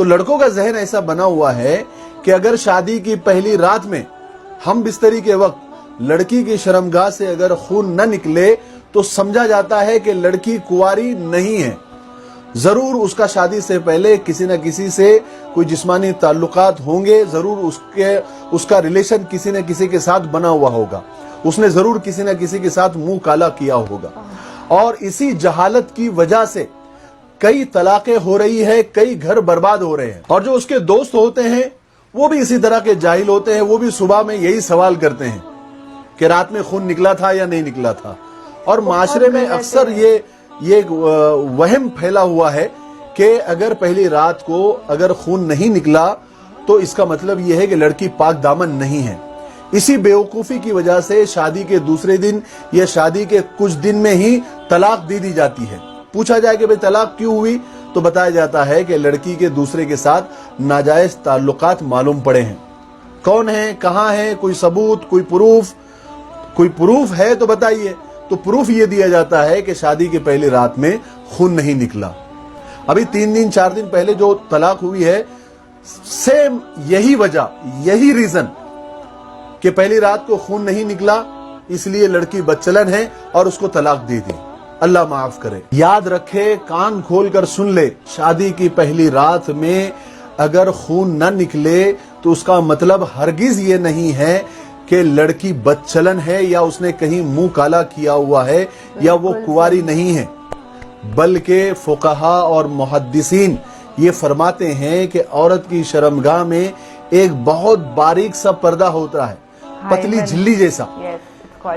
تو لڑکوں کا ذہن ایسا بنا ہوا ہے کہ اگر شادی کی پہلی رات میں ہم بستری کے وقت لڑکی کی شرمگاہ سے اگر خون نہ نکلے تو سمجھا جاتا ہے کہ لڑکی کنواری نہیں ہے، ضرور اس کا شادی سے پہلے کسی نہ کسی سے کوئی جسمانی تعلقات ہوں گے، ضرور اس کا ریلیشن کسی نہ کسی کے ساتھ بنا ہوا ہوگا، اس نے ضرور کسی نہ کسی کے ساتھ منہ کالا کیا ہوگا، اور اسی جہالت کی وجہ سے کئی طلاقیں ہو رہی ہے، کئی گھر برباد ہو رہے ہیں۔ اور جو اس کے دوست ہوتے ہیں وہ بھی اسی طرح کے جاہل ہوتے ہیں، وہ بھی صبح میں یہی سوال کرتے ہیں کہ رات میں خون نکلا تھا یا نہیں نکلا تھا۔ اور معاشرے میں اکثر یہ وہم پھیلا ہوا ہے کہ اگر پہلی رات کو اگر خون نہیں نکلا تو اس کا مطلب یہ ہے کہ لڑکی پاک دامن نہیں ہے۔ اسی بیوقوفی کی وجہ سے شادی کے دوسرے دن یا شادی کے کچھ دن میں ہی طلاق دے دی جاتی ہے۔ پوچھا جائے کہ بھئی طلاق کیوں ہوئی تو بتایا جاتا ہے کہ لڑکی کے دوسرے کے ساتھ ناجائز تعلقات معلوم پڑے ہیں۔ کون ہیں، کہاں ہیں، کوئی ثبوت، کوئی پروف ہے تو بتائیے۔ تو پروف یہ دیا جاتا ہے کہ شادی کے پہلی رات میں خون نہیں نکلا۔ ابھی 3 دن 4 دن پہلے جو طلاق ہوئی ہے، سیم یہی وجہ، یہی ریزن کہ پہلی رات کو خون نہیں نکلا، اس لیے لڑکی بدچلن ہے اور اس کو طلاق دے دی۔ اللہ معاف کرے۔ یاد رکھے، کان کھول کر سن لے، شادی کی پہلی رات میں اگر خون نہ نکلے تو اس کا مطلب ہرگز یہ نہیں ہے کہ لڑکی بدچلن ہے یا اس نے کہیں منہ کالا کیا ہوا ہے یا وہ کنواری نہیں ہے، بلکہ فقہا اور محدثین یہ فرماتے ہیں کہ عورت کی شرمگاہ میں ایک بہت باریک سا پردہ ہوتا ہے، پتلی جھلی جیسا۔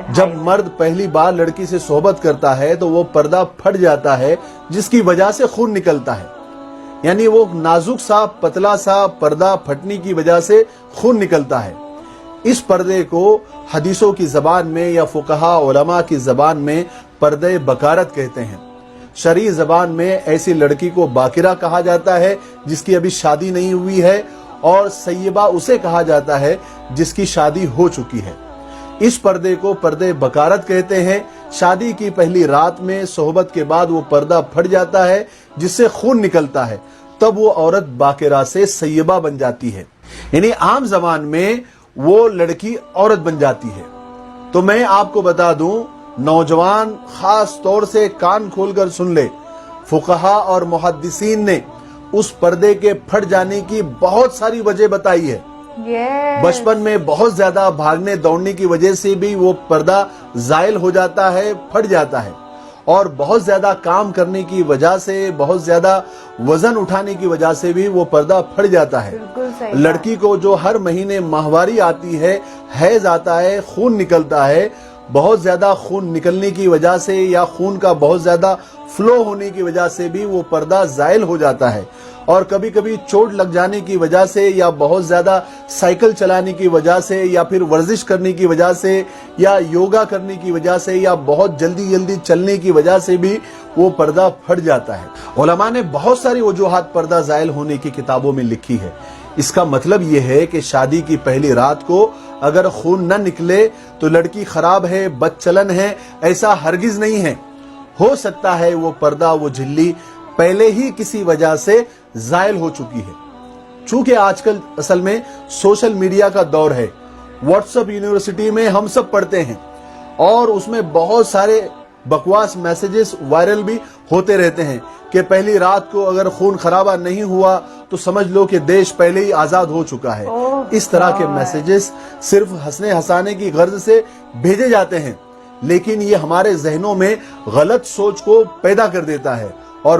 جب مرد پہلی بار لڑکی سے صحبت کرتا ہے تو وہ پردہ پھٹ جاتا ہے، جس کی وجہ سے خون نکلتا ہے، یعنی وہ نازک سا پتلا سا پردہ پھٹنے کی وجہ سے خون نکلتا ہے۔ اس پردے کو حدیثوں کی زبان میں یا فقہا علماء کی زبان میں پردے بکارت کہتے ہیں۔ شرعی زبان میں ایسی لڑکی کو باکرہ کہا جاتا ہے جس کی ابھی شادی نہیں ہوئی ہے، اور سیبہ اسے کہا جاتا ہے جس کی شادی ہو چکی ہے۔ اس پردے کو پردے بکارت کہتے ہیں۔ شادی کی پہلی رات میں صحبت کے بعد وہ پردہ پھٹ جاتا ہے جس سے خون نکلتا ہے، تب وہ عورت باکرہ سے سیبہ بن جاتی ہے، یعنی عام زبان میں وہ لڑکی عورت بن جاتی ہے۔ تو میں آپ کو بتا دوں، نوجوان خاص طور سے کان کھول کر سن لے، فقہا اور محدثین نے اس پردے کے پھٹ جانے کی بہت ساری وجہ بتائی ہے۔ بچپن میں بہت زیادہ بھاگنے دوڑنے کی وجہ سے بھی وہ پردہ زائل ہو جاتا ہے، پھٹ جاتا ہے، اور بہت زیادہ کام کرنے کی وجہ سے، بہت زیادہ وزن اٹھانے کی وجہ سے بھی وہ پردہ پھٹ جاتا ہے۔ لڑکی کو جو ہر مہینے ماہواری آتی ہے، حیض آتا ہے، خون نکلتا ہے، بہت زیادہ خون نکلنے کی وجہ سے یا خون کا بہت زیادہ فلو ہونے کی وجہ سے بھی وہ پردہ زائل ہو جاتا ہے، اور کبھی کبھی چوٹ لگ جانے کی وجہ سے یا بہت زیادہ سائیکل چلانے کی وجہ سے یا پھر ورزش کرنے کی وجہ سے یا یوگا کرنے کی وجہ سے یا بہت جلدی چلنے کی وجہ سے بھی وہ پردہ پھٹ جاتا ہے۔ علماء نے بہت ساری وجوہات پردہ زائل ہونے کی کتابوں میں لکھی ہے۔ اس کا مطلب یہ ہے کہ شادی کی پہلی رات کو اگر خون نہ نکلے تو لڑکی خراب ہے، بدچلن ہے، ایسا ہرگز نہیں ہے۔ ہو سکتا ہے وہ پردہ، وہ جھلی پہلے ہی کسی وجہ سے زائل ہو چکی ہے۔ چونکہ آج کل اصل میں سوشل میڈیا کا دور ہے، واٹس ایپ یونیورسٹی میں ہم سب پڑھتے ہیں، اور اس میں بہت سارے بکواس میسیجز وائرل بھی ہوتے رہتے ہیں کہ پہلی رات کو اگر خون خرابہ نہیں ہوا تو سمجھ لو کہ دیش پہلے ہی آزاد ہو چکا ہے۔ اس طرح کے میسیجز صرف ہنسنے ہسانے کی غرض سے بھیجے جاتے ہیں، لیکن یہ ہمارے ذہنوں میں غلط سوچ کو پیدا کر دیتا ہے، اور